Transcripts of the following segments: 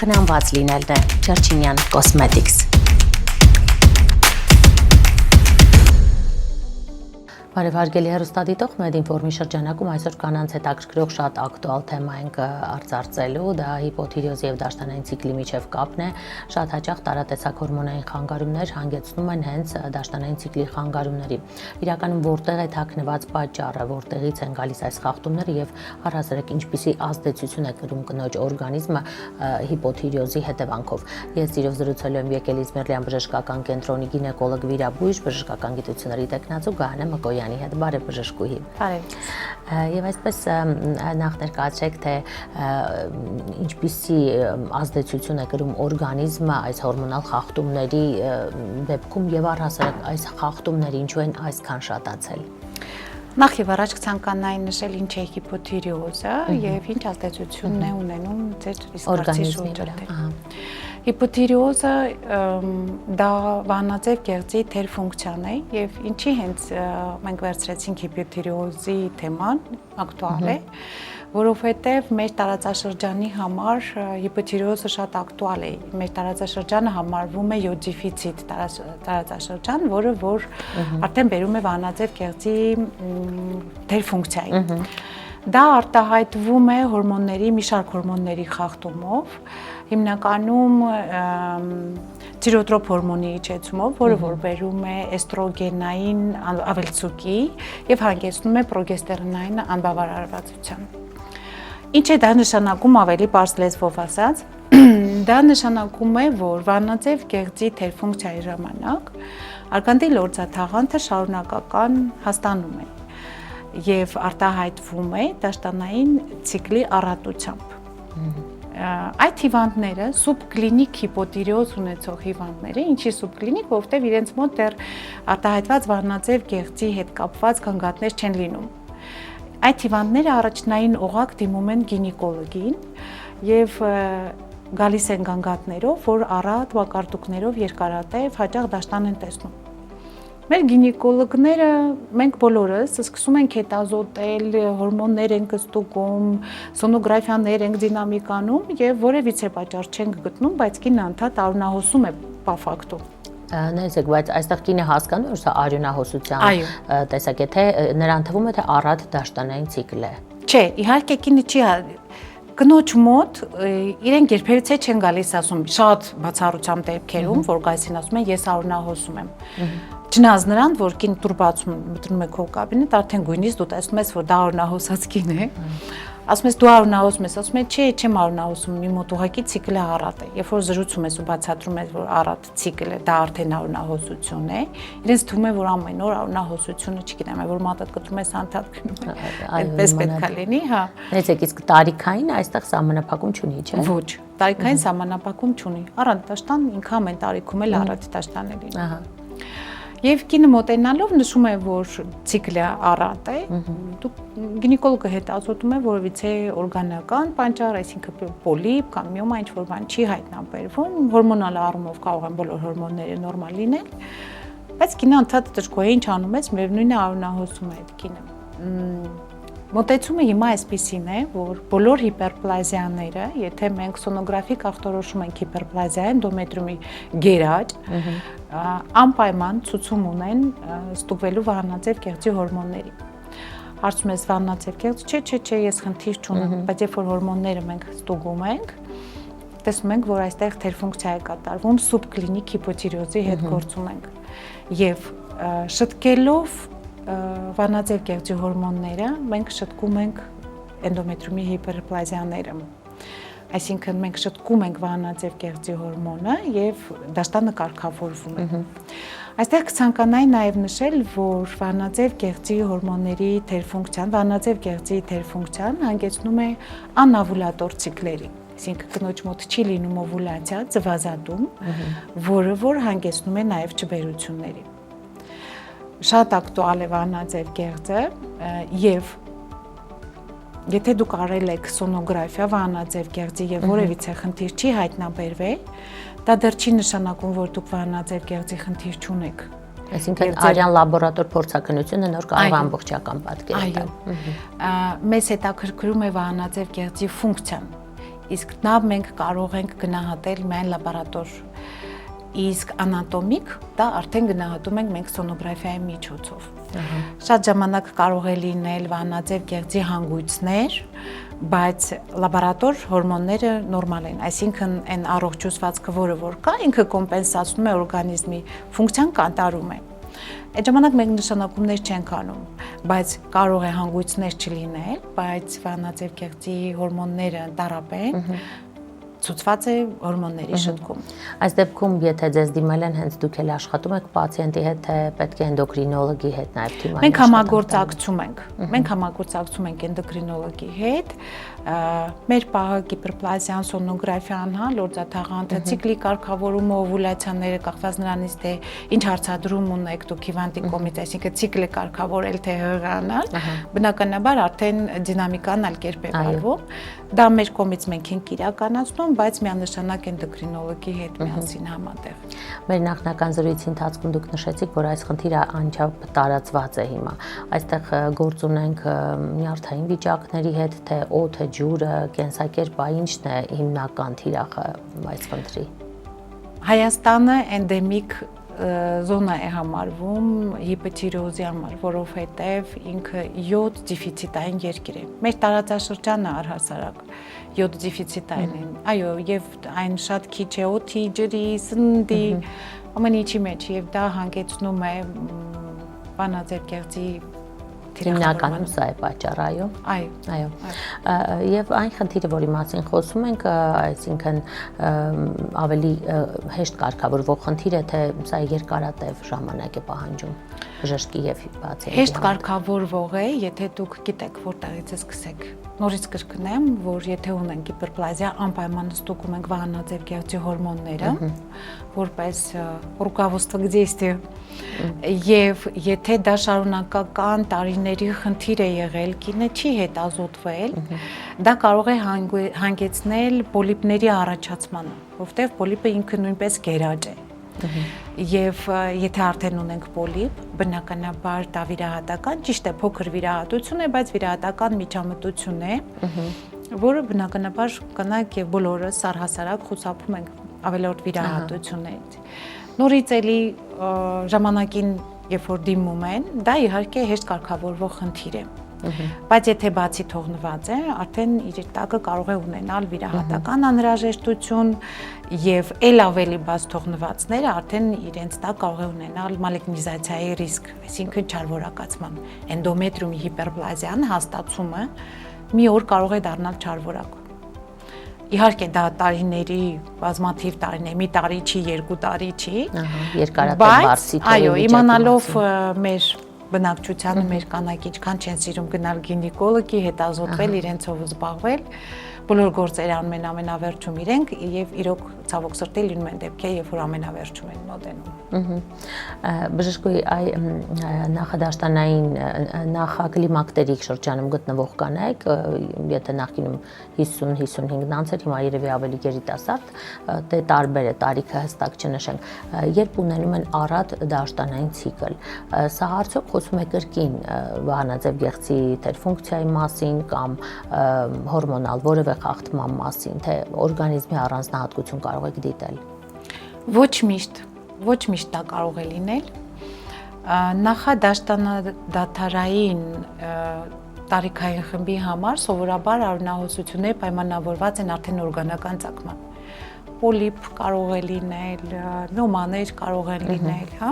Խնամված լինելն է Չերչինյան Cosmetics։ Բարև հարգելի հեռուստադիտող, Մեդինֆորմի շրջանակում այսօր կանանց հետաքրքրող շատ ակտուալ թեմա ենք արձարծելու, դա հիպոթիրեոզի եւ դաշտանային ցիկլի միջև կապն է, շատ հաճախ տարատեսակ հորմոնային խանգարումներ հանգեցնում են հենց դաշտանային ցիկլի խանգարումների։ Իրականում որտեղ է թաքնված պատճառը, որտեղից են գալիս այս խախտումները եւ առհասարակ ինչպիսի ազդեցություն է կրում կնոջ օրգանիզմը հիպոթիրեոզի հետևանքով։ Ես իրով զրուցելու եմ եկել Իզմիրլյան բժշկական կենտրոնի գինեկոլոգ վիրաբույժ, բժշկական գիտությունների տեխնացու Գայանե Մկոյանի հետ, բարև բժշկուհի։ Բարև։ Եվ այսպես նախ ներկայացրեք, թե ինչպիսի ազդեցություն է կրում օրգանիզմը այս հորմոնալ խախտումների դեպքում եւ առհասարակ այս խախտումները ինչու են այսքան շատացել։ Նախ եւ առաջ կցանկանայի նշել ինչ է հիպոթիրեոզը եւ ինչ ազդեցություն է ունենում ձեր օրգանիզմի վրա։ Հիպոթիրեոզը դա վահանաձև գեղձի թերֆունկցիան է եւ ինչի հենց մենք վերցրեցինք հիպոթիրեոզի թեման ակտուալ է, որովհետեւ մեր տարածաշրջանի համար հիպոթիրեոզը շատ ակտուալ է։ Մեր տարածաշրջանը համարվում է յոդիֆիցիտ տարածաշրջան, որը որ արդեն բերում է վահանաձև գեղձի թերֆունկցիային։ Դա արտահայտվում է հորմոնների, մի շարք հորմոնների խախտումով, հիմնականում թիրոտրոպ հորմոնի իջեցումով, որը որ բերում է էստրոգենային ավելցուկի եւ հանգեցնում է պրոգեստերոնային անբավարարվածության։ Ինչ է դա նշանակում ավելի պարզ լեզվով ասած, դա նշանակում է, որ վահանաձև գեղձի թերֆունկցիայի ժամանակ արգանդի լորձաթաղանթը շարունակական հաստանում է եւ արտահայտվում է դաշտանային ցիկլի առատությամբ։ Այդ հիվանդները սուբկլինիկ հիպոթիրեոզ ունեցող հիվանդները, ինչի սուբկլինիկ, որովհետեւ իրենց մոտ դեռ արտահայտված վահանաձև գեղձի հետ կապված գանգատներ չեն լինում։ Այդ հիվանդները առաջնային օղակ դիմում են գինեկոլոգին եւ գալիս են գանգատներով, որ առատ մակարդուկներով երկարատև հաճախ դաշտան են տեսնում։ Մեր գինեկոլոգները, մենք բոլորս սկսում ենք հետազոտել, հորմոններ ենք ստուգում, սոնոգրաֆիաներ ենք դինամիկանում եւ որևիցե պատճառ չենք գտնում, բայց կինը անդադ արյունահոսում է բաֆակտում։ Նայեցեք, բայց այստեղ կինը հասկանում է, որ սա արյունահոսության տեսակ է, թե նրան թվում է, թե առատ դաշտանային ցիկլ է։ Չէ, իհարկե կինը չի կնոջ մոտ իրենք երբևիցե չեն գալիս ասում շատ բացառությամբ դեպքերում, որ գալիս են ասում են ես արյունահոսում եմ։ Չնայած նրան, որ կին դուր բացում մտնում է քո կաբինետ, արդեն գույնից դու տեսնում ես, որ դա արյունահոսած կին է։ Ասում ես դու արյունահոսում ես, ասում ես չէ, չեմ արյունահոսում, մի մոտ ուղղակի ցիկլը առատ է։ Երբ որ զրուցում ես ու բացատրում ես, որ առատ ցիկլ է, դա արդեն արյունահոսություն է, իրենց թվում է, որ ամեն օր արյունահոսությունը, չգիտեմ, որ մատդ կտրում ես անդադ գնում է։ Այդպես պետք է լինի, հա։ Նայեցեք, իսկ տարիքային այստեղ սահմանափակում չունի, չէ՞։ Ոչ, տարիքային սահմանափակում չունի։ Առանց դաշտան ինքան ամեն տարիքում էլ առատ դաշտան է լինում։ Ահա։ Եվ կինը մոտենալով նշում է, որ ցիկլը առատ է, դուք գինեկոլոգը հետազոտում է որևիցե օրգանական պատճառ, այսինքն պոլիպ կամ միոմա ինչ-որ բան չի հայտնաբերվում, հորմոնալ առումով կարող են բոլոր հորմոնները նորմալ լինել, բայց կինը անդադ դժգոհ է, ինչ անում ես, միևնույնն է արյունահոսում է այդ կինը։ Մոտեցումը հիմա այսպիսին է, որ բոլոր հիպերպլազիաները, եթե մենք սոնոգրաֆիկ ախտորոշում ենք հիպերպլազիա էնդոմետրիումի գերաճ, անպայման ցուցում ունեն ստուգվելու վահանաձև գեղձի հորմոնների։ Հարցում ես վահանաձև գեղձ, չէ, ես խնդիր չունեմ, բայց երբ որ հորմոնները մենք ստուգում ենք, տեսնում ենք, որ այստեղ թերֆունկցիա է կատարվում, սուբկլինիկ հիպոթիրեոզի հետ գործում ենք։ Եվ շտկելով վահանաձև գեղձի հորմոնները մենք շտկում ենք էնդոմետրիումի հիպերպլազիաները։ Այսինքն մենք շտկում ենք վահանաձև գեղձի հորմոնը եւ դաշտանը կարգավորվում է։ Այստեղ կցանկանայի նաեւ նշել, որ վահանաձև գեղձի հորմոնների թերֆունկցիան, վահանաձև գեղձի թերֆունկցիան հանգեցնում է անավուլատոր ցիկլերի։ Այսինքն կնոջ մոտ չի լինում օվուլյացիա, ձվազատում, որը որ հանգեցնում է նաեւ չբերությունների։ Շատ ակտուալ է վահանաձև գեղձը եւ եթե դուք արել եք սոնոգրաֆիա վահանաձև գեղձի եւ որևիցե խնդիր չի հայտնաբերվել, դա դեռ չի նշանակում, որ դուք վահանաձև գեղձի խնդիր չունեք։ Այսինքն արյան լաբորատոր փորձաքննությունը նոր կարող է ամբողջական պատկեր տալ։ Այո։ Մեզ հետաքրքրում է վահանաձև գեղձի ֆունկցիան։ իսկ նա մենք կարող ենք գնահատել միայն լաբորատոր, իսկ անատոմիկ դա արդեն գնահատում ենք մենք սոնոգրաֆիայի միջոցով։ Շատ ժամանակ կարող է լինել վահանաձև գեղձի հանգույցներ, բայց լաբորատոր հորմոնները նորմալ են, այսինքն այն առողջացվածքը, որը որ կա, ինքը կոմպենսացնում է օրգանիզմի ֆունկցիան կատարում է։ Այդ ժամանակ մենք նշանակումներ չենք անում, բայց կարող է հանգույցներ չլինել, բայց վահանաձև գեղձի հորմոնները տարապեն, ցուցված է հորմոնների շտկում։ Այս դեպքում, եթե ձեզ դիմել են, հենց դուք էլ աշխատում եք պացիենտի հետ, թե պետք է էնդոկրինոլոգի հետ նաև թիմային։ Մենք համագործակցում ենք։ Մենք համագործակցում ենք էնդոկրինոլոգի հետ, մեր պահը գիպերպլազիան, սոնոգրաֆիան, լորձաթաղանթը, ցիկլի կարգավորումը, օվուլյացիաները կախված նրանից թե ինչ հարցադրում ունեք դուք հիվանդի կողմից, այսինքն ցիկլը կարգավորել թե հղանալ, բնականաբար արդեն դինամիկան այլ կերպ է վարվում։ Դա մեր կողմից մենք ենք իրականացնում, բայց միանշանակ էնդոկրինոլոգի հետ միասին համատեղ։ Մեր նախնական զրույցի ընթացքում դուք նշեցիք, որ այս խնդիրը անչափ տարածված է հիմա։ Այստեղ գործ ունենք նյարդային վիճակների հետ, թե օդը, ջուրը, կենսակերպը, ինչն է հիմնական թիրախը այս խնդրի։ Հայաստանը էնդեմիկ զոնա է համարվում հիպոթիրոզի համար, որովհետև ինքը յոդ դեֆիցիտային երկիր է։ Մեր տարածաշրջանը առհասարակ յոդ դեֆիցիտային է։ Այո, եւ այն շատ քիչ է օդի, ջրի, սննդի, ամեն ինչի մեջ եւ դա հանգեցնում է վահանաձև գեղձի Հիմնականում սա է պատճառը, այո։ Այո։ Եվ այն խնդիրը, որի մասին խոսում ենք, այսինքն ավելի հեշտ կարգավորվող խնդիր է, թե սա երկարատև ժամանակ է պահանջում բժշկի եւ պացիենտի։ Հեշտ կարգավորվող է, եթե դուք գիտեք որտեղից է սկսեք։ Նորից կրկնեմ, որ եթե ունենք հիպերպլազիա, անպայման ստուգում ենք վահանաձև գեղձի հորմոնները, որպես руководство к действию։ Եվ եթե դա շարունակական տարիների խնդիր է եղել, կինը չի հետազոտվել, դա կարող է հանգեցնել պոլիպների առաջացմանը, որովհետև պոլիպը ինքը նույնպես գերաճ է։ Եվ եթե արդեն ունենք պոլիպ, բնականաբար դա վիրահատական, ճիշտ է, փոքր վիրահատություն է, բայց վիրահատական միջամտություն է, որը բնականաբար կանայք եւ բոլորս առհասարակ խուսափում ենք ավելորդ վիրահատություններից։ Նորից էլի ժամանակին, երբ որ դիմում են, դա իհարկե հեշտ կարգավորվող խնդիր է։ Բայց եթե բացի թողնված է, արդեն իր տակը կարող է ունենալ վիրահատական անհրաժեշտություն եւ ել ավելի բաց թողնվածները արդեն իրենց տակ կարող է ունենալ մալեգնիզացիայի ռիսկ, այսինքն չարվորակացման։ Էնդոմետրիումի հիպերպլազիան հաստացումը մի օր կարող է դառնալ չարվորակ։ Իհարկե դա տարիների, բազմաթիվ տարիներ, մի տարի չի, երկու տարի չի, երկարատև բարձի թվի վիճակի այո, իմանալով մեր բնակչությանը մեր կանայք ինչքան չեն սիրում գնալ գինեկոլոգի, հետազոտվել, իրենցով զբաղվել, բոլոր գործերը անում են ամենավերջում իրենք եւ իրոք ցավոք սրտի լինում են դեպքեր, երբ որ ամենավերջում են մոտենում։ Բժշկուհի, այ նախադաշտանային նախակլիմակտերիկ շրջանում գտնվող կանայք, եթե նախկինում 50-55 անց էր, հիմա երևի ավելի երիտասարդ, դե տարբեր է, տարիքը հստակ չնշենք, երբ ունենում են առատ դաշտանային ցիկլ, սա արդյոք խոսում է կրկին վահանաձև գեղձի թերֆունկցիայի մասին կամ հորմոնալ որևէ խախտման մասին, թե օրգանիզմի առանձնահատկություն կարող եք դիտել։ Ոչ միշտ դա կարող է լինել։ Նախադաշտանադադարային տարիքային խմբի համար սովորաբար արյունահոսությունները պայմանավորված են արդեն օրգանական ծագման։ Պոլիպ կարող է լինել, նոմաներ կարող են լինել, հա։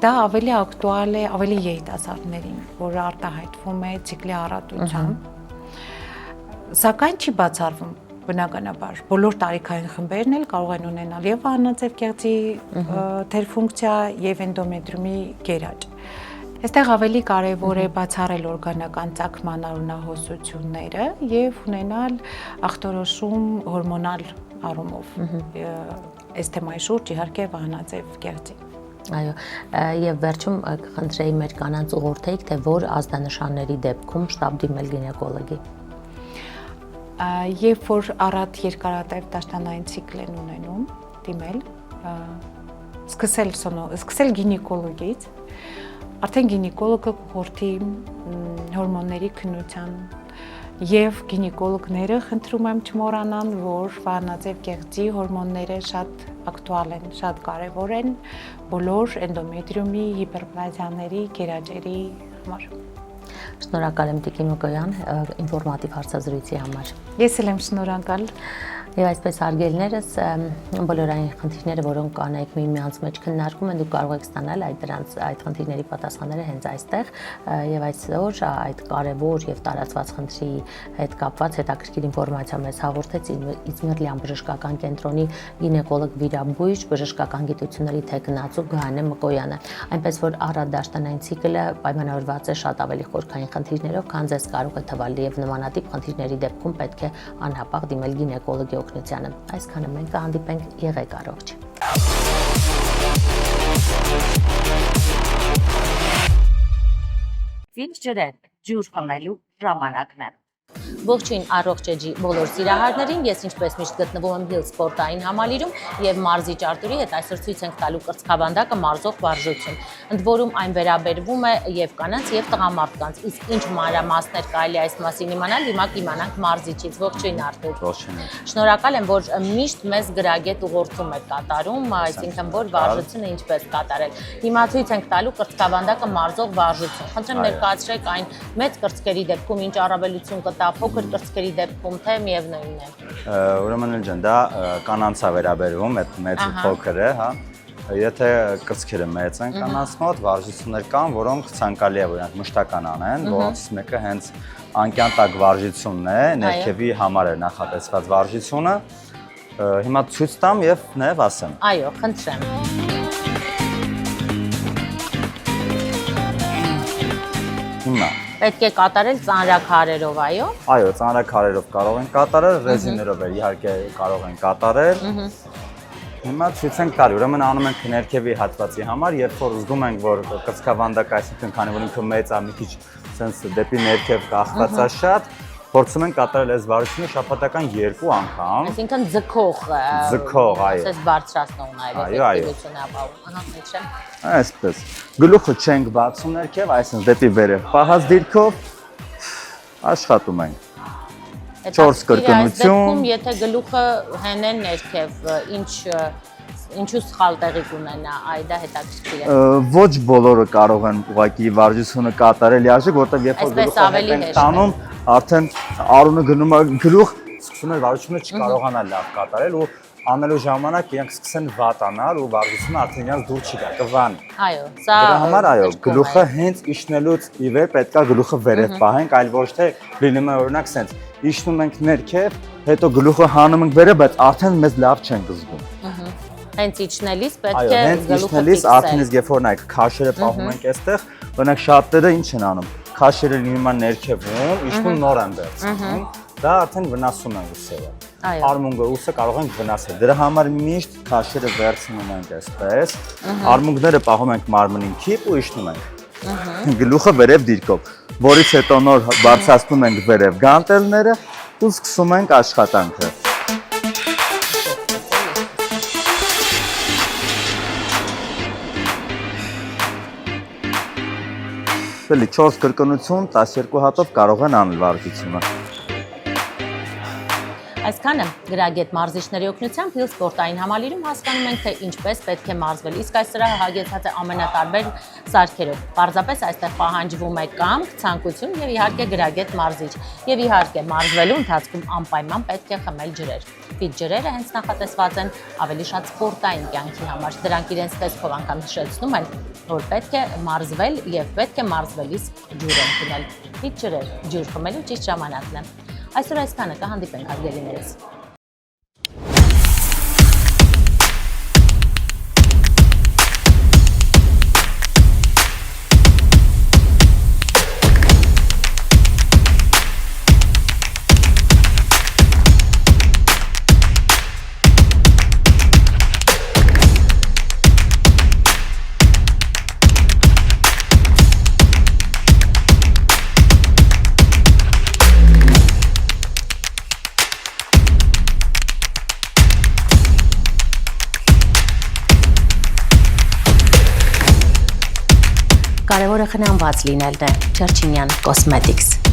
Դա ավելի ակտուալ է ավելի երիտասարդներին, որը արտահայտվում է ցիկլի առատությամբ։ Սակայն չի բացառվում բնականաբար բոլոր տարիքային խմբերն էլ կարող են ունենալ եւ վահանաձև գեղձի թերֆունկցիա եւ էնդոմետրիումի գերաճ։ Այստեղ ավելի կարևոր է բացառել օրգանական ծագման արյունահոսությունները եւ ունենալ ախտորոշում հորմոնալ առումով։ Այս թեմայի շուրջ իհարկե վահանաձև գեղձի։ Այո, եւ վերջում կխնդրեի մեր կանանց ուղղորդեիք, թե որ ազդանշանների դեպքում շտապ դիմել գինեկոլոգի։ Երբ որ առատ երկարատև դաշտանային ցիկլ են ունենում, դիմել, սկսել գինեկոլոգից, արդեն գինեկոլոգը կուղղորդի հորմոնների քննության Եվ գինեկոլոգները խնդրում եմ չմոռանան, որ վահանաձև կեղծի հորմոնները շատ ակտուալ են, շատ կարևոր են բոլոր էնդոմետրիումի, հիպերպլազիաների, գերաճերի համար։ Շնորհակալ եմ Տիկին Մկոյան ինֆորմատիվ հարցազրույցի համար։ Ես էլ եմ շնորհակալ։ Եվ այսպես արգելներս բոլոր այն խնդիրները, որոնք կանայք միմյանց մեջ քննարկում են, դուք կարող եք ստանալ այդ խնդիրների պատասխանները հենց այստեղ եւ այսօր այդ կարեւոր եւ տարածված խնդրի հետ կապված հետաքրքիր ինֆորմացիա մեզ հաղորդեց Իզմիրլյան բժշկական կենտրոնի գինեկոլոգ վիրաբույժ բժշկական գիտությունների թեկնածու Գայանե Մկոյանը, այնպես որ առատ դաշտանային ցիկլը պայմանավորված է շատ ավելի խորքային խնդիրներով, քան ձեզ կարող է թվալ եւ նմանատիպ խնդիրների դեպքում պետք է անհապաղ դիմել գինեկոլոգի օգնությանը։ Այսքանը մենք կհանդիպենք, եղեք առողջ։ Ինչ ջրեն, ջուր խմելու ժամանակն է։ Ողջույն առողջ էջի բոլոր սիրահարներին, ես ինչպես միշտ գտնվում եմ Hill սպորտային համալիրում եւ մարզիչ Արտուրի հետ այսօր ցույց ենք տալու կրծքավանդակը մարզող վարժություն։ Ընդ որում այն վերաբերվում է եւ կանանց եւ տղամարդկանց։ Իսկ ինչ մանրամասներ կարելի է այս մասին իմանալ, հիմա կիմանանք մարզիչից։ Ողջույն Արտուր։ Ողջույն։ Շնորհակալ եմ, որ միշտ մեզ գրագետ ուղղորդում եք կատարում, այսինքն որ վարժությունը ինչպես կատարել։ Հիմա ցույց ենք տալու կրծքավանդակը մարզող վարժություն։ Խնդրեմ ներկայացրեք այն մեծ կրծքերի դեպքում ինչ առավելություն կտա, փոքր կրծքերի դեպքում թե միևնույնն է։ Ուրեմն էլ ջան, դա կանանց է վերաբերվում, այդ մեծ ու փոքրը, հա։ Եթե կրծքերը մեծ են կանանց մոտ, վարժություններ կան, որոնք ցանկալի է, որ իրենք մշտական անեն, որոնցից մեկը հենց անկյան տակ վարժությունն է, ներքևի համար է նախատեսված վարժությունը։ Հիմա ցույց տամ եւ նաեւ ասեմ։ Այո, խնդրեմ։ Հիմա Պետք է կատարել ծանրաքարերով, այո։ Այո, ծանրաքարերով կարող են կատարել, ռեզիներով էլ իհարկե կարող են կատարել։ Հիմա ցույց ենք տալի, ուրեմն անում ենք ներքևի հատվածի համար, երբ որ զգում ենք, որ կրծքավանդակը, այսինքն քանի որ ինքը մեծ է, մի քիչ sense դեպի ներքև կախված է շատ, փորձում ենք կատարել այս վարժությունը շաբաթական 2 անգամ։ Այսինքն ձգող, այո։ Ասես բարձրացնող նաև էֆեկտիվությունը ապահովում։ Ահա, խնդրեմ։ Այսպես։ Գլուխը չենք բացում ներքև, այսինքն դեպի վերև պահած դիրքով աշխատում ենք։ 4 կրկնություն։ Եթե գլուխը հենեն ներքև, ինչու սխալ տեղի կունենա, այ դա հետաքրքիր է։ Ոչ բոլորը կարող են ուղղակի վարժությունը կատարել լիարժեք, որտեղ երբ որ գլուխը ենք տանում, արդեն արունը գնում է գլուխ, սկսում է վարժությունը չկարողանալ լավ կատարել ու անելու ժամանակ իրենք սկսեն վատանալ ու վարժությունը արդեն իրենց դուր չի գա, կվան։ Այո, սա դրա համար այո, գլուխը հենց իջնելուց ի վեր պետք է գլուխը վերև պահենք, այլ ոչ թե լինում է օրինակ սենց իջնում ենք ներքև, հետո գլուխը հանում ենք վերև, բայց արդեն մեզ լավ չենք զգում։ Հենց իջնելիս պետք Այո, է հենց գլուխը իջնելիս արդեն իսկ երբ որ նայեք քաշերը պահում ենք այստեղ, օրինակ շատերը ինչ են անում, քաշերը լինում են ներքևում, իջնում նոր են վերցնում, դա արդեն վնասում է ուսերը։ Արմունկը ուսը կարող ենք վնասել։ Դրա համար միշտ քաշերը վերցնում ենք այսպես, արմունկները պահում ենք մարմնին քիպ ու իջնում ենք։ Գլուխը վերև դիրքով, որից հետո նոր բարձրացնում ենք վերև գանտելները ու սկսում ենք աշխատանքը։ Էլի 4 կրկնություն 12 հատով կարող են անել վարժությունը։ Այսքանը գրագետ մարզիչների օգնությամբ Hill սպորտային համալիրում հասկանում ենք, թե ինչպես պետք է մարզվել։ Իսկ այս սրահը հագեցած է ամենատարբեր սարքերով։ Պարզապես այստեղ պահանջվում է կամք, ցանկություն եւ իհարկե գրագետ մարզիչ։ Եվ իհարկե մարզվելու ընթացքում անպայման պետք է խմել ջրեր։ Ֆիտ ջրերը հենց նախատեսված են ավելի շատ սպորտային կյանքի համար։ Դրանք իրենց տեսքով անգամ հիշեցնում են, որ պետք է մարզվել եւ պետք է մարզվելիս ջուր ընդունել։ Ֆիտ ջրեր, ջուր խմելու ճիշտ ժամանակն է։ Այսօր այսքանը, կհանդիպենք հարգելիներս։ Կարևորը խնամված լինելն է։ Չերչինյան Cosmetics